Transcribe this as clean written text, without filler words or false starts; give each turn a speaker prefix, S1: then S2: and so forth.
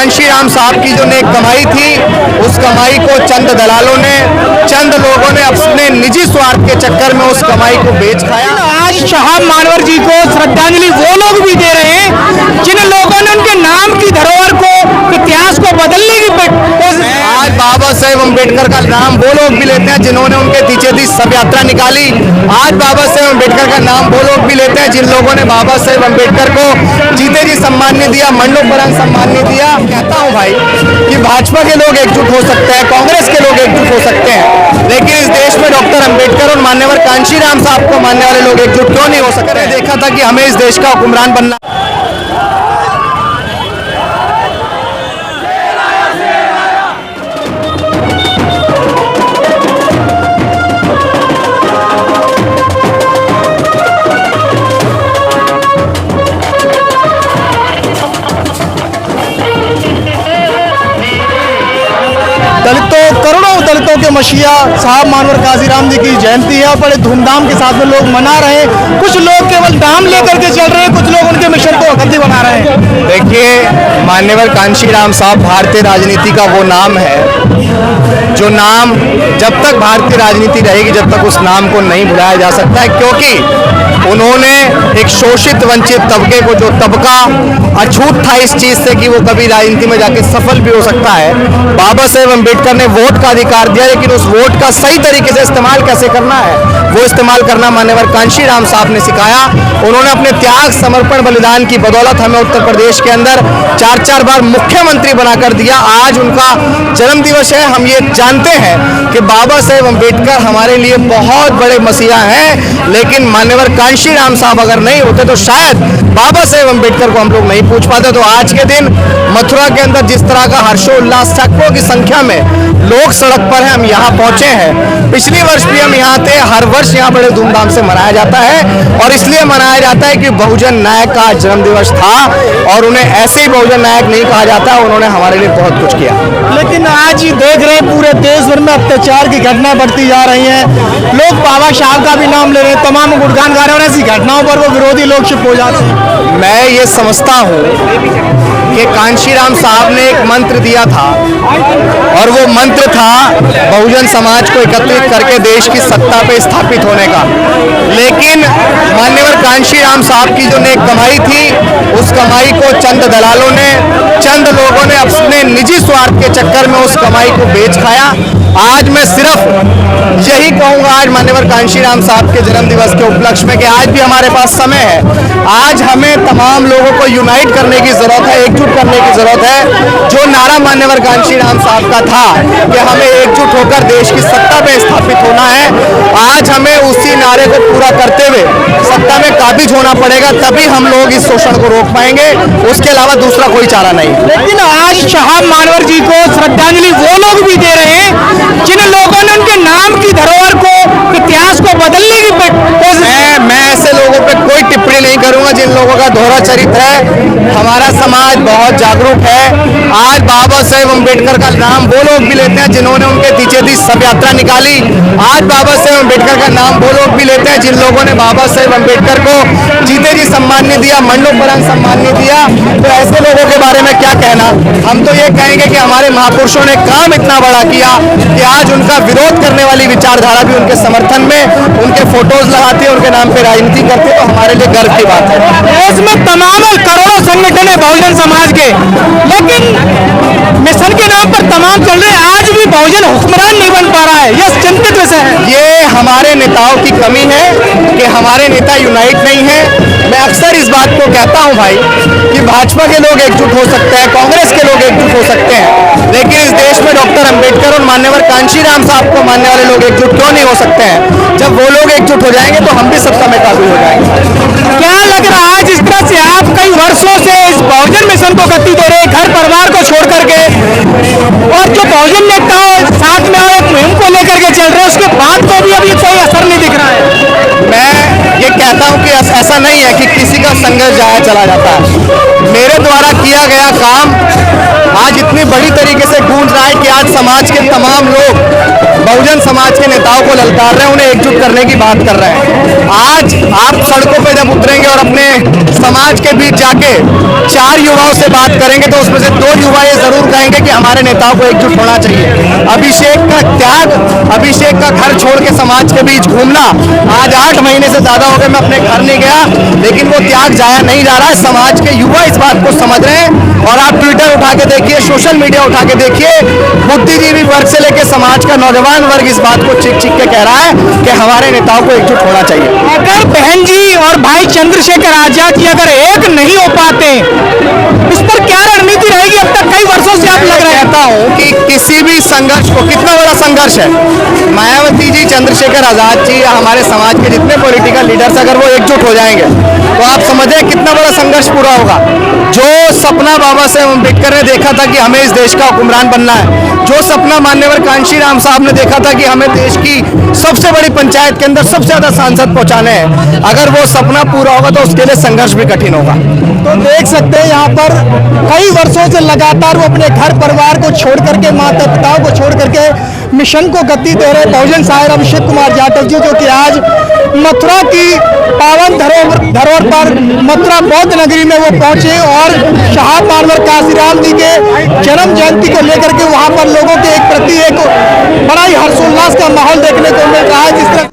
S1: कांशीराम साहब की जो नेक कमाई थी, उस कमाई को चंद दलालों ने, चंद लोगों ने अपने निजी स्वार्थ के चक्कर में उस कमाई को बेच खाया।
S2: आज साहब मानवर जी को श्रद्धांजलि वो लोग भी दे रहे हैं जिन लोगों ने उनके नाम की धरोहर को, इतिहास को बदलने की
S1: आज बाबा साहेब अम्बेडकर का नाम वो लोग भी लेते हैं जिन्होंने उनके पीछे थी सब यात्रा निकाली। आज बाबा साहेब अम्बेडकर का नाम वो लोग भी लेते हैं जिन लोगों ने बाबा साहेब अम्बेडकर को जीते जी सम्मान नहीं दिया, मरणोपरांत सम्मान नहीं दिया। कहता हूं भाई कि भाजपा के लोग एकजुट हो सकते हैं, कांग्रेस के लोग एकजुट हो सकते हैं, लेकिन इस देश में डॉक्टर अम्बेडकर और मान्यवर कांशीराम साहब को मानने वाले लोग एकजुट क्यों नहीं हो सकते? देखा था कि हमें इस देश का हुक्मरान बनना।
S2: करोड़ों दलितों के मसीहा साहब मानवर कांशीराम जी की जयंती है और बड़े धूमधाम के साथ में लोग मना रहे हैं। कुछ लोग केवल नाम लेकर के चल रहे हैं, कुछ लोग उनके मिशन को अखंड बना रहे हैं।
S1: देखिए, मान्यवर कांशीराम साहब भारतीय राजनीति का वो नाम है जो नाम जब तक भारतीय राजनीति रहेगी, जब तक उस नाम को नहीं भुलाया जा सकता है, क्योंकि उन्होंने एक शोषित वंचित तबके को, जो तबका अछूत था इस चीज से कि वो कभी राजनीति में जाके सफल भी हो सकता है, बाबा साहेब अम्बेडकर ने वोट का अधिकार दिया, लेकिन उस वोट का सही तरीके से इस्तेमाल कैसे करना है वो इस्तेमाल करना मान्यवर कांशीराम साहब ने सिखाया। उन्होंने अपने त्याग, समर्पण, बलिदान की बदौलत हमें उत्तर प्रदेश के अंदर 4-4 बार मुख्यमंत्री बनाकर दिया। आज उनका जन्म दिवस है। हम ये जानते हैं कि बाबा साहेब अम्बेडकर हमारे लिए बहुत बड़े मसीहा हैं, लेकिन मान्यवर कांशीराम साहब अगर नहीं होते तो शायद बाबा साहेब अम्बेडकर को हम लोग नहीं पूछ पाते। तो आज के दिन मथुरा के अंदर जिस तरह का हर्षोल्लास, सैकड़ों की संख्या में लोग सड़क पर हैं, हम यहाँ पहुंचे हैं। पिछले वर्ष भी हम यहाँ थे। हर वर्ष यहाँ बड़े धूमधाम से मनाया जाता है और इसलिए मनाया जाता है कि बहुजन नायक का जन्मदिवस था और उन्हें ऐसे ही बहुजन नायक नहीं कहा जाता, उन्होंने हमारे लिए बहुत कुछ किया।
S2: लेकिन आज देख रहे हैं पूरे देश भर में अत्याचार की घटनाएं बढ़ती जा रही हैं। लोग बाबा साहब का भी नाम ले रहे हैं, तमाम गुणगान गा रहे हैं और ऐसी घटनाओं पर वो विरोधी लोग चुप हो जाते हैं।
S1: मैं ये समझता हूँ कि कांशीराम साहब ने एक मंत्र दिया था और वो मंत्र था बहुजन समाज को एकत्रित करके देश की सत्ता पे स्थापित होने का। लेकिन मान्यवर कांशीराम साहब की जो नेक कमाई थी, उस कमाई को चंद दलालों ने, चंद लोगों ने अपने निजी स्वार्थ के चक्कर में उस कमाई को बेच खाया। आज मैं सिर्फ यही कहूंगा, आज मान्यवर कांशीराम साहब के जन्म दिवस के उपलक्ष्य में, कि आज भी हमारे पास समय है। आज हमें तमाम लोगों को यूनाइट करने की जरूरत है, एकजुट करने की जरूरत है। जो नारा मान्यवर कांशीराम साहब का था कि हमें एकजुट होकर देश की सत्ता में स्थापित होना है, आज हमें उसी नारे को पूरा करते हुए सत्ता में काबिज होना पड़ेगा, तभी हम लोग इस शोषण को रोक पाएंगे। उसके अलावा दूसरा कोई चारा नहीं।
S2: लेकिन आज साहब मानवर जी को श्रद्धांजलि वो लोग भी दे रहे हैं जिन लोगों ने उनके नाम की धरोहर को, इतिहास को बदलने की
S1: मैं ऐसे लोगों पे कोई टिप्पणी नहीं करूंगा जिन लोगों का दोहरा चरित्र है। हमारा समाज बहुत जागरूक है। आज बाबा साहेब अम्बेडकर का नाम वो लोग भी लेते हैं जिन्होंने उनके पीछे थी सब यात्रा निकाली। आज बाबा साहेब अम्बेडकर का नाम वो लोग भी लेते हैं जिन लोगों ने बाबा साहेब अम्बेडकर को जीते जी सम्मान नहीं दिया, मरणोपरांत सम्मान नहीं दिया। तो ऐसे लोगों के बारे में क्या कहना। हम तो ये कहेंगे कि हमारे महापुरुषों ने काम इतना बड़ा किया कि आज उनका विरोध करने वाली विचारधारा भी उनके समर्थन में, उनके फोटोज लगाती है, उनके नाम पे राजनीति करती है, तो हमारे लिए गर्व की बात है।
S2: देश में तमाम करोड़ों संगठन है बहुजन समाज के, लेकिन मिशन के नाम पर तमाम चल रहे हैं। आज भी बहुजन हुक्मरान नहीं बन पा रहा है। यह चिंतित विषय है।
S1: ये हमारे नेताओं की कमी है कि हमारे नेता यूनाइट नहीं है। मैं अक्सर इस बात को कहता हूं भाई कि भाजपा के लोग एकजुट हो सकते हैं, कांग्रेस के लोग एकजुट हो सकते हैं, लेकिन इस देश में डॉक्टर अम्बेडकर और मान्यवर कांशीराम साहब को मानने वाले लोग एकजुट क्यों नहीं हो सकते हैं? जब वो लोग एकजुट हो जाएंगे तो हम भी सत्ता में काबिज हो जाएंगे।
S2: क्या लग रहा है जिस तरह से आप कई वर्षों से इस बहुजन मिशन को गति दे रहे हैं, घर परिवार को छोड़ करके, और जो बहुजन नेताओं साथ में एक मुहिम को लेकर के चल रहे हैं, उसके बाद तो भी अभी कोई असर नहीं दिख रहा है।
S1: मैं ये कहता हूं कि ऐसा नहीं है कि किसी का संघर्ष जाया चला जाता है। मेरे द्वारा किया गया काम आज इतनी बड़ी तरीके से गूंज रहा है कि आज समाज के तमाम लोग बहुजन समाज के नेताओं को ललकार रहे हैं, उन्हें एकजुट करने की बात कर रहे हैं। आज आप सड़कों पे जब उतरेंगे और अपने समाज के बीच जाके 4 युवाओं से बात करेंगे तो उसमें से 2 युवा ये जरूर कहेंगे कि हमारे नेताओं को एकजुट होना चाहिए। अभिषेक का त्याग, अभिषेक का घर छोड़ के समाज के बीच घूमना, आज 8 महीने से ज्यादा हो गए मैं अपने घर नहीं गया, लेकिन वो त्याग जाया नहीं जा रहा है। समाज के युवा इस बात को समझ रहे हैं और आप ट्विटर उठा के देखिए, सोशल मीडिया उठा के देखिए, बुद्धिजीवी वर्ग से लेकर समाज का नौजवान वर्ग इस बात को चिक चिक के कह रहा है कि हमारे नेताओं को एकजुट होना चाहिए।
S2: अगर बहन जी और भाई चंद्रशेखर आजाद जी अगर एक नहीं हो पाते, उस पर क्या रणनीति रहेगी? अब तक कई वर्षों से आप लग रहे हैं।
S1: कहता हूं कि किसी भी संघर्ष को, कितना बड़ा संघर्ष है, मायावती जी, चंद्रशेखर आजाद जी या हमारे समाज के जितने पॉलिटिकल लीडर्स अगर वो एकजुट हो जाएंगे तो आप समझे कितना बड़ा संघर्ष पूरा होगा। जो सपना बाबा साहेब अम्बेडकर ने देखा था कि हमें इस देश का हुक्मरान बनना है, जो सपना मान्यवर कांशी राम साहब ने देखा था कि हमें देश की सबसे बड़ी पंचायत के अंदर सबसे ज्यादा सांसद पहुंचाने हैं, अगर वो सपना पूरा होगा तो उसके लिए संघर्ष भी कठिन होगा।
S2: तो देख सकते हैं यहाँ पर कई वर्षों से लगातार वो अपने घर परिवार को छोड़ करके, माता पिताओं को छोड़ करके मिशन को गति दे रहे बहुजन शायर अभिषेक कुमार जाटव जी, जो कि आज मथुरा की पावन धरोहर पर मथुरा बौद्ध नगरी में वो पहुंचे और शाह मानवर काशीराम जी के जन्म जयंती को लेकर के वहां पर लोगों के एक प्रति एक बड़ा ही हर्षोल्लास का माहौल देखने को मिल रहा है। जिस तरह